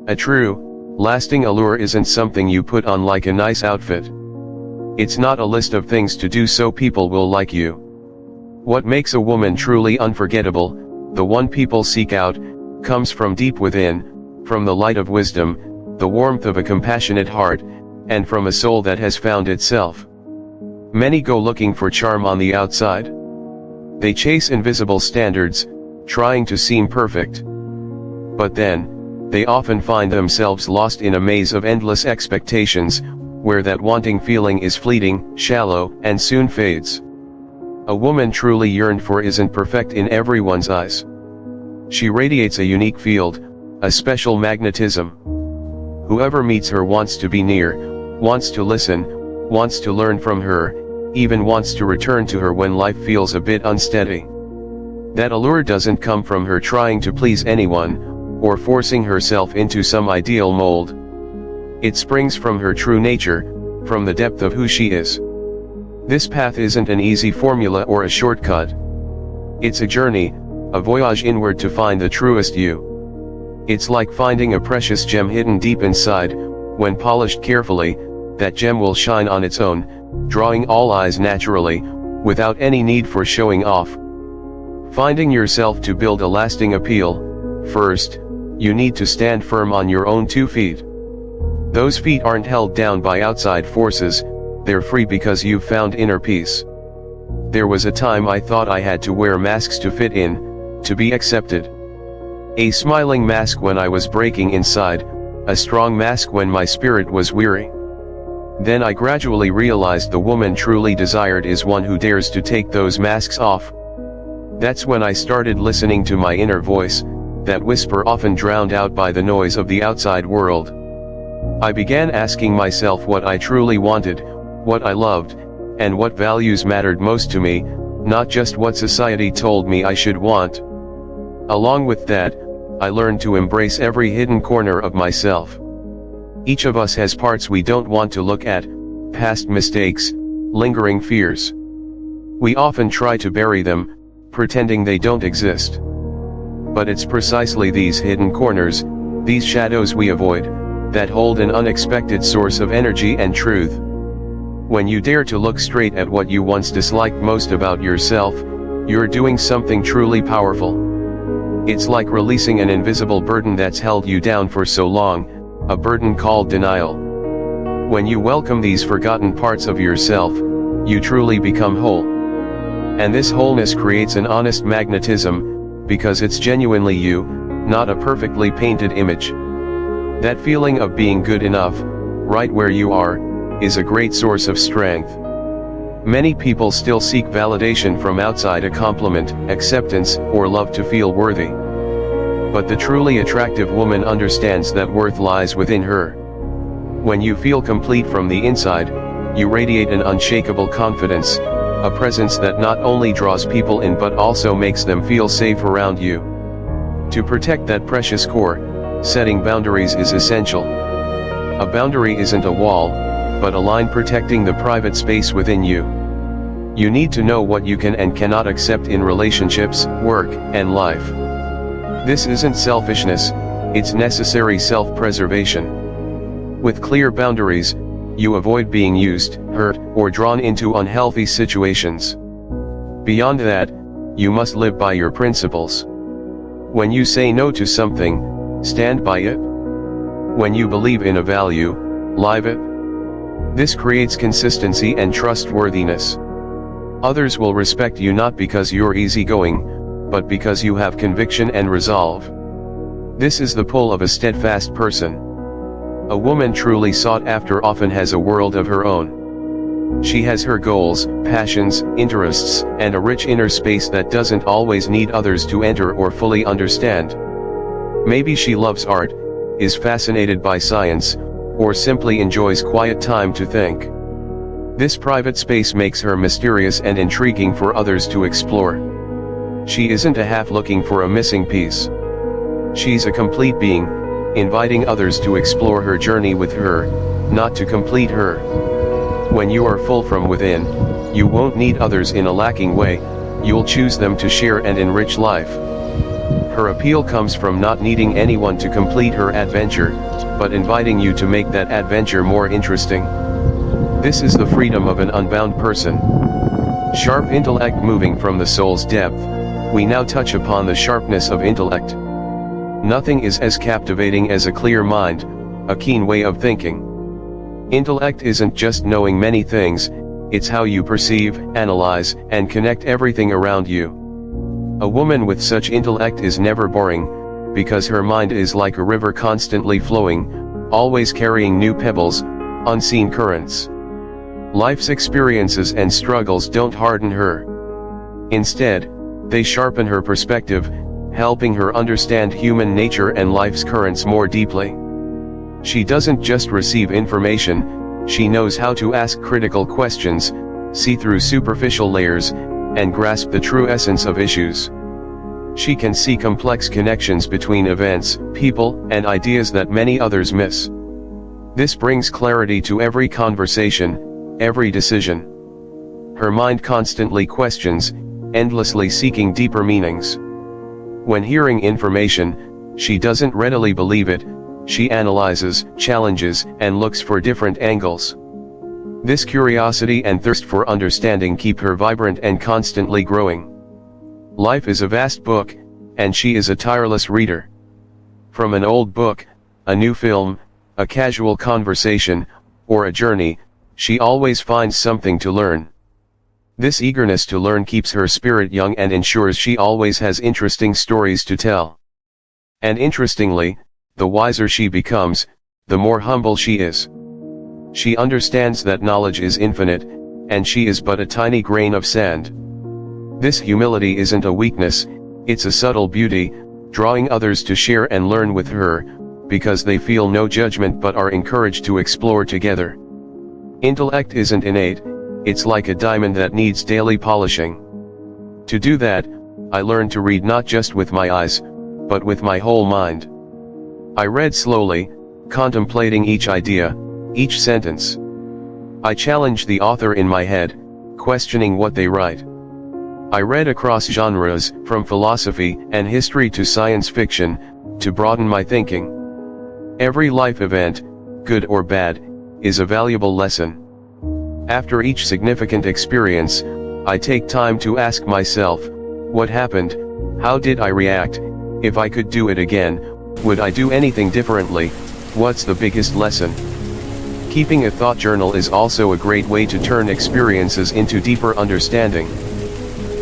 A true, lasting allure isn't something you put on like a nice outfit. It's not a list of things to do so people will like you. What makes a woman truly unforgettable, the one people seek out, comes from deep within, from the light of wisdom, the warmth of a compassionate heart, and from a soul that has found itself. Many go looking for charm on the outside. They chase invisible standards, trying to seem perfect. But then, they often find themselves lost in a maze of endless expectations, where that wanting feeling is fleeting, shallow, and soon fades. A woman truly yearned for isn't perfect in everyone's eyes. She radiates a unique field, a special magnetism. Whoever meets her wants to be near, wants to listen, wants to learn from her, even wants to return to her when life feels a bit unsteady. That allure doesn't come from her trying to please anyone, or forcing herself into some ideal mold. It springs from her true nature, from the depth of who she is. This path isn't an easy formula or a shortcut. It's a journey, a voyage inward to find the truest you. It's like finding a precious gem hidden deep inside. When polished carefully, that gem will shine on its own, drawing all eyes naturally, without any need for showing off. Finding yourself to build a lasting appeal, first, you need to stand firm on your own 2 feet. Those feet aren't held down by outside forces, they're free because you've found inner peace. There was a time I thought I had to wear masks to fit in, to be accepted. A smiling mask when I was breaking inside, a strong mask when my spirit was weary. Then I gradually realized the woman truly desired is one who dares to take those masks off. That's when I started listening to my inner voice, that whisper often drowned out by the noise of the outside world. I began asking myself what I truly wanted, what I loved, and what values mattered most to me, not just what society told me I should want. Along with that, I learned to embrace every hidden corner of myself. Each of us has parts we don't want to look at, past mistakes, lingering fears. We often try to bury them, pretending they don't exist. But it's precisely these hidden corners, these shadows we avoid, that hold an unexpected source of energy and truth. When you dare to look straight at what you once disliked most about yourself, you're doing something truly powerful. It's like releasing an invisible burden that's held you down for so long, a burden called denial. When you welcome these forgotten parts of yourself, you truly become whole. And this wholeness creates an honest magnetism, because it's genuinely you, not a perfectly painted image. That feeling of being good enough, right where you are, is a great source of strength. Many people still seek validation from outside, a compliment, acceptance, or love to feel worthy. But the truly attractive woman understands that worth lies within her. When you feel complete from the inside, you radiate an unshakable confidence, a presence that not only draws people in but also makes them feel safe around you. To protect that precious core, setting boundaries is essential. A boundary isn't a wall, but a line protecting the private space within you. You need to know what you can and cannot accept in relationships, work, and life. This isn't selfishness, it's necessary self-preservation. With clear boundaries, you avoid being used, hurt, or drawn into unhealthy situations. Beyond that, you must live by your principles. When you say no to something, stand by it. When you believe in a value, live it. This creates consistency and trustworthiness. Others will respect you not because you're easygoing, but because you have conviction and resolve. This is the pull of a steadfast person. A woman truly sought after often has a world of her own. She has her goals, passions, interests, and a rich inner space that doesn't always need others to enter or fully understand. Maybe she loves art, is fascinated by science, or simply enjoys quiet time to think. This private space makes her mysterious and intriguing for others to explore. She isn't a half looking for a missing piece. She's a complete being, inviting others to explore her journey with her, not to complete her. When you are full from within, you won't need others in a lacking way, you'll choose them to share and enrich life. Her appeal comes from not needing anyone to complete her adventure, but inviting you to make that adventure more interesting. This is the freedom of an unbound person. Sharp intellect moving from the soul's depth. We now touch upon the sharpness of intellect. Nothing is as captivating as a clear mind, a keen way of thinking. Intellect isn't just knowing many things, it's how you perceive, analyze, and connect everything around you. A woman with such intellect is never boring, because her mind is like a river constantly flowing, always carrying new pebbles, unseen currents. Life's experiences and struggles don't harden her. Instead, they sharpen her perspective, helping her understand human nature and life's currents more deeply. She doesn't just receive information, she knows how to ask critical questions, see through superficial layers, and grasp the true essence of issues. She can see complex connections between events, people, and ideas that many others miss. This brings clarity to every conversation, every decision. Her mind constantly questions, endlessly seeking deeper meanings. When hearing information, she doesn't readily believe it, she analyzes, challenges, and looks for different angles. This curiosity and thirst for understanding keep her vibrant and constantly growing. Life is a vast book, and she is a tireless reader. From an old book, a new film, a casual conversation, or a journey, she always finds something to learn. This eagerness to learn keeps her spirit young and ensures she always has interesting stories to tell. And interestingly, the wiser she becomes, the more humble she is. She understands that knowledge is infinite, and she is but a tiny grain of sand. This humility isn't a weakness, it's a subtle beauty, drawing others to share and learn with her, because they feel no judgment but are encouraged to explore together. Intellect isn't innate, it's like a diamond that needs daily polishing. To do that, I learned to read not just with my eyes, but with my whole mind. I read slowly, contemplating each idea, each sentence. I challenged the author in my head, questioning what they write. I read across genres, from philosophy and history to science fiction, to broaden my thinking. Every life event, good or bad, is a valuable lesson. After each significant experience, I take time to ask myself, what happened, how did I react, if I could do it again, would I do anything differently, what's the biggest lesson? Keeping a thought journal is also a great way to turn experiences into deeper understanding.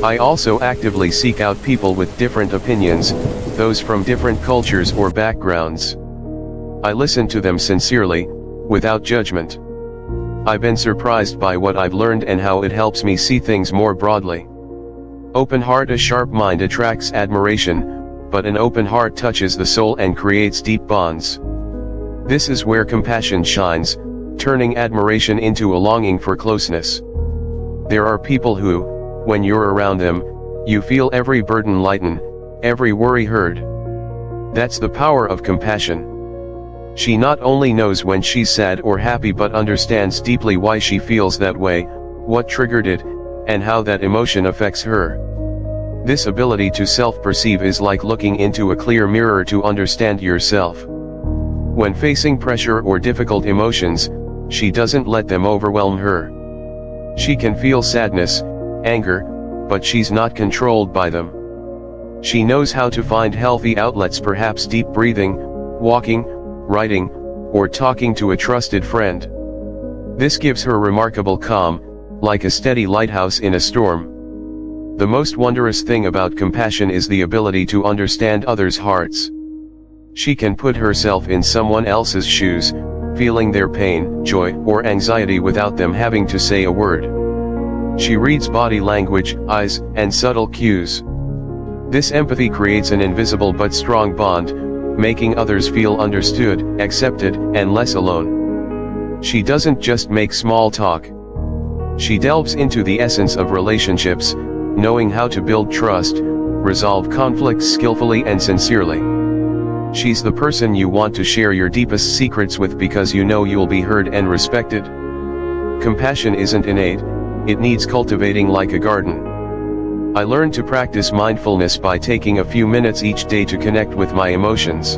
I also actively seek out people with different opinions, those from different cultures or backgrounds. I listen to them sincerely, without judgment. I've been surprised by what I've learned and how it helps me see things more broadly. Open heart. A sharp mind attracts admiration, but an open heart touches the soul and creates deep bonds. This is where compassion shines, turning admiration into a longing for closeness. There are people who, when you're around them, you feel every burden lighten, every worry heard. That's the power of compassion. She not only knows when she's sad or happy but understands deeply why she feels that way, what triggered it, and how that emotion affects her. This ability to self-perceive is like looking into a clear mirror to understand yourself. When facing pressure or difficult emotions, she doesn't let them overwhelm her. She can feel sadness, anger, but she's not controlled by them. She knows how to find healthy outlets, perhaps deep breathing, walking, writing, or talking to a trusted friend. This gives her remarkable calm, like a steady lighthouse in a storm. The most wondrous thing about compassion is the ability to understand others' hearts. She can put herself in someone else's shoes, feeling their pain, joy, or anxiety without them having to say a word. She reads body language, eyes, and subtle cues. This empathy creates an invisible but strong bond, making others feel understood, accepted, and less alone. She doesn't just make small talk. She delves into the essence of relationships, knowing how to build trust, resolve conflicts skillfully and sincerely. She's the person you want to share your deepest secrets with because you know you'll be heard and respected. Compassion isn't innate, it needs cultivating like a garden. I learned to practice mindfulness by taking a few minutes each day to connect with my emotions.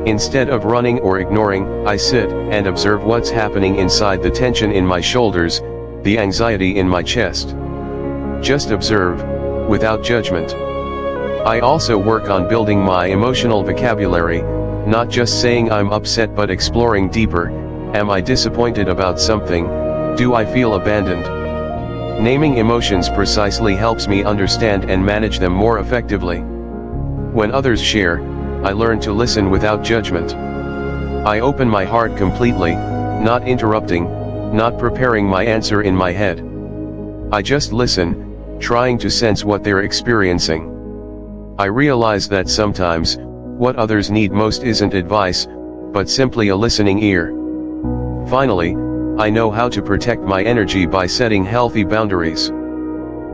Instead of running or ignoring, I sit and observe what's happening inside, the tension in my shoulders, the anxiety in my chest. Just observe, without judgment. I also work on building my emotional vocabulary, not just saying I'm upset but exploring deeper. Am I disappointed about something? Do I feel abandoned? Naming emotions precisely helps me understand and manage them more effectively. When others share, I learn to listen without judgment. I open my heart completely, not interrupting, not preparing my answer in my head. I just listen, trying to sense what they're experiencing. I realize that sometimes, what others need most isn't advice, but simply a listening ear. Finally, I know how to protect my energy by setting healthy boundaries.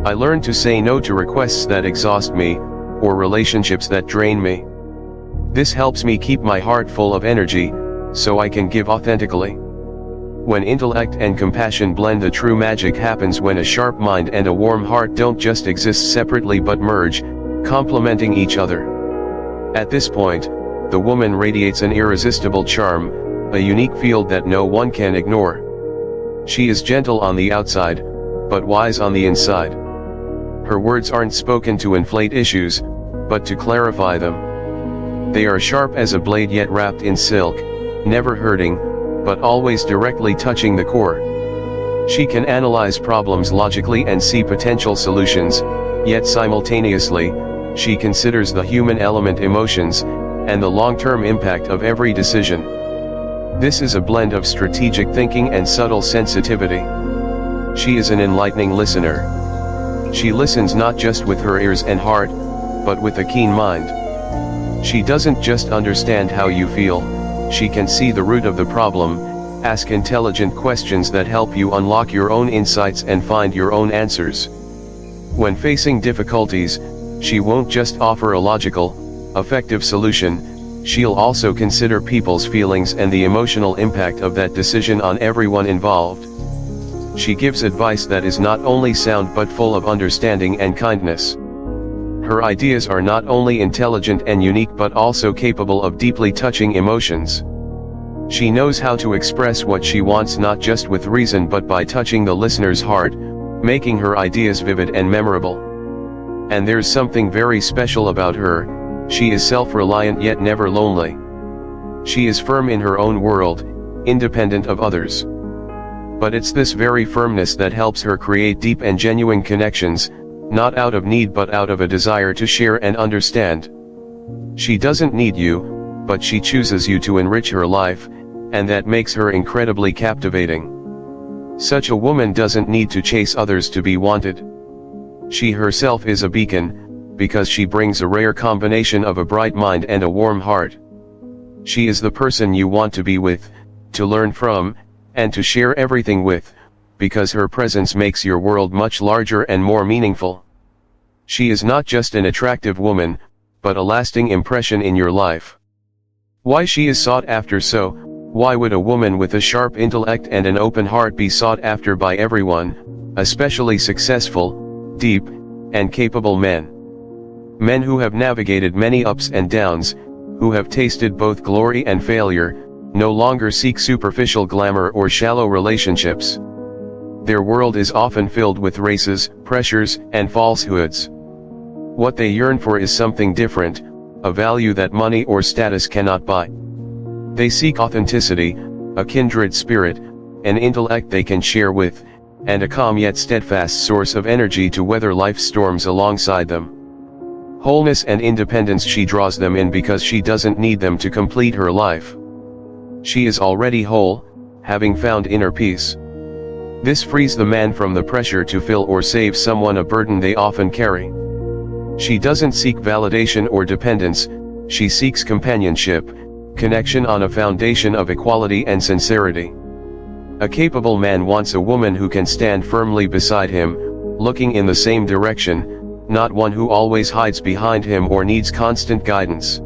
I learn to say no to requests that exhaust me, or relationships that drain me. This helps me keep my heart full of energy, so I can give authentically. When intellect and compassion blend, the true magic happens when a sharp mind and a warm heart don't just exist separately but merge, complementing each other. At this point, the woman radiates an irresistible charm, a unique field that no one can ignore. She is gentle on the outside, but wise on the inside. Her words aren't spoken to inflate issues, but to clarify them. They are sharp as a blade yet wrapped in silk, never hurting, but always directly touching the core. She can analyze problems logically and see potential solutions, yet simultaneously, she considers the human element, emotions, and the long-term impact of every decision. This is a blend of strategic thinking and subtle sensitivity. She is an enlightening listener. She listens not just with her ears and heart, but with a keen mind. She doesn't just understand how you feel, she can see the root of the problem, ask intelligent questions that help you unlock your own insights and find your own answers. When facing difficulties, she won't just offer a logical, effective solution, she'll also consider people's feelings and the emotional impact of that decision on everyone involved. She gives advice that is not only sound but full of understanding and kindness. Her ideas are not only intelligent and unique but also capable of deeply touching emotions. She knows how to express what she wants not just with reason but by touching the listener's heart, making her ideas vivid and memorable. And there's something very special about her, she is self-reliant yet never lonely. She is firm in her own world, independent of others. But it's this very firmness that helps her create deep and genuine connections, not out of need but out of a desire to share and understand. She doesn't need you, but she chooses you to enrich her life, and that makes her incredibly captivating. Such a woman doesn't need to chase others to be wanted. She herself is a beacon, because she brings a rare combination of a bright mind and a warm heart. She is the person you want to be with, to learn from, and to share everything with, because her presence makes your world much larger and more meaningful. She is not just an attractive woman, but a lasting impression in your life. Why she is sought after so, why would a woman with a sharp intellect and an open heart be sought after by everyone, especially successful, deep, and capable men? Men who have navigated many ups and downs, who have tasted both glory and failure, no longer seek superficial glamour or shallow relationships. Their world is often filled with races, pressures, and falsehoods. What they yearn for is something different, a value that money or status cannot buy. They seek authenticity, a kindred spirit, an intellect they can share with, and a calm yet steadfast source of energy to weather life's storms alongside them. Wholeness and independence, she draws them in because she doesn't need them to complete her life. She is already whole, having found inner peace. This frees the man from the pressure to fill or save someone, a burden they often carry. She doesn't seek validation or dependence, she seeks companionship, connection on a foundation of equality and sincerity. A capable man wants a woman who can stand firmly beside him, looking in the same direction, not one who always hides behind him or needs constant guidance.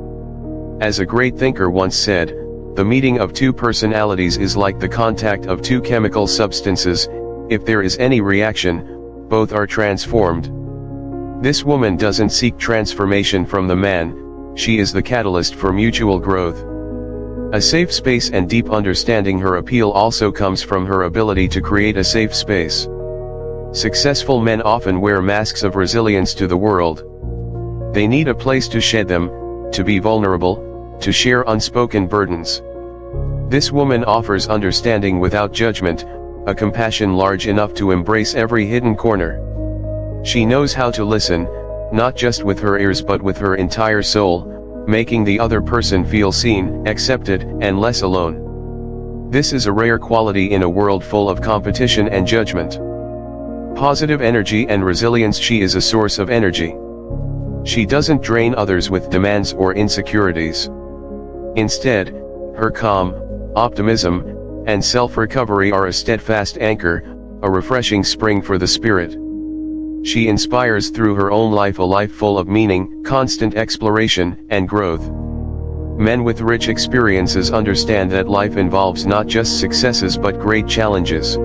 As a great thinker once said, the meeting of two personalities is like the contact of two chemical substances. If there is any reaction, both are transformed. This woman doesn't seek transformation from the man, she is the catalyst for mutual growth. A safe space and deep understanding. Her appeal also comes from her ability to create a safe space. Successful men often wear masks of resilience to the world. They need a place to shed them, to be vulnerable, to share unspoken burdens. This woman offers understanding without judgment, a compassion large enough to embrace every hidden corner. She knows how to listen, not just with her ears but with her entire soul, making the other person feel seen, accepted, and less alone. This is a rare quality in a world full of competition and judgment. Positive energy and resilience. She is a source of energy. She doesn't drain others with demands or insecurities. Instead, her calm, optimism, and self-recovery are a steadfast anchor, a refreshing spring for the spirit. She inspires through her own life, a life full of meaning, constant exploration, and growth. Men with rich experiences understand that life involves not just successes but great challenges.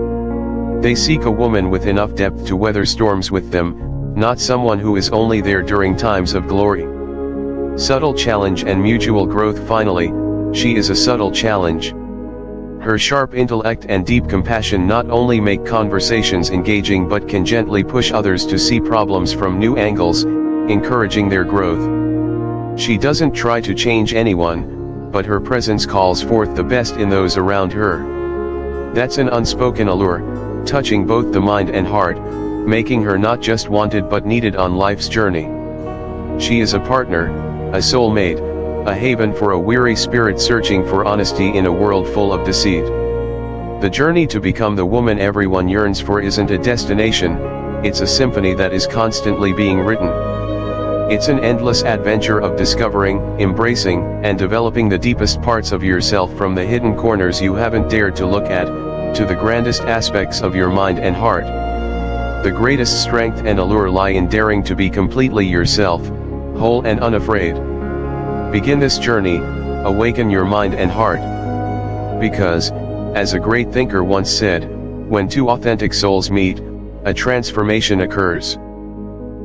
They seek a woman with enough depth to weather storms with them, not someone who is only there during times of glory. Subtle challenge and mutual growth. Finally, she is a subtle challenge. Her sharp intellect and deep compassion not only make conversations engaging but can gently push others to see problems from new angles, encouraging their growth. She doesn't try to change anyone, but her presence calls forth the best in those around her. That's an unspoken allure, touching both the mind and heart, making her not just wanted but needed on life's journey. She is a partner, a soulmate, a haven for a weary spirit searching for honesty in a world full of deceit. The journey to become the woman everyone yearns for isn't a destination, it's a symphony that is constantly being written. It's an endless adventure of discovering, embracing, and developing the deepest parts of yourself, from the hidden corners you haven't dared to look at, to the grandest aspects of your mind and heart. The greatest strength and allure lie in daring to be completely yourself, whole and unafraid. Begin this journey, awaken your mind and heart. Because, as a great thinker once said, when two authentic souls meet, a transformation occurs.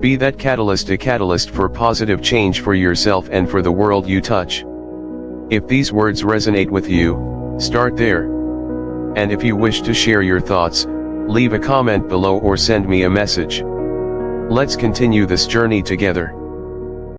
Be that catalyst, a catalyst for positive change for yourself and for the world you touch. If these words resonate with you, start there. And if you wish to share your thoughts, leave a comment below or send me a message. Let's continue this journey together.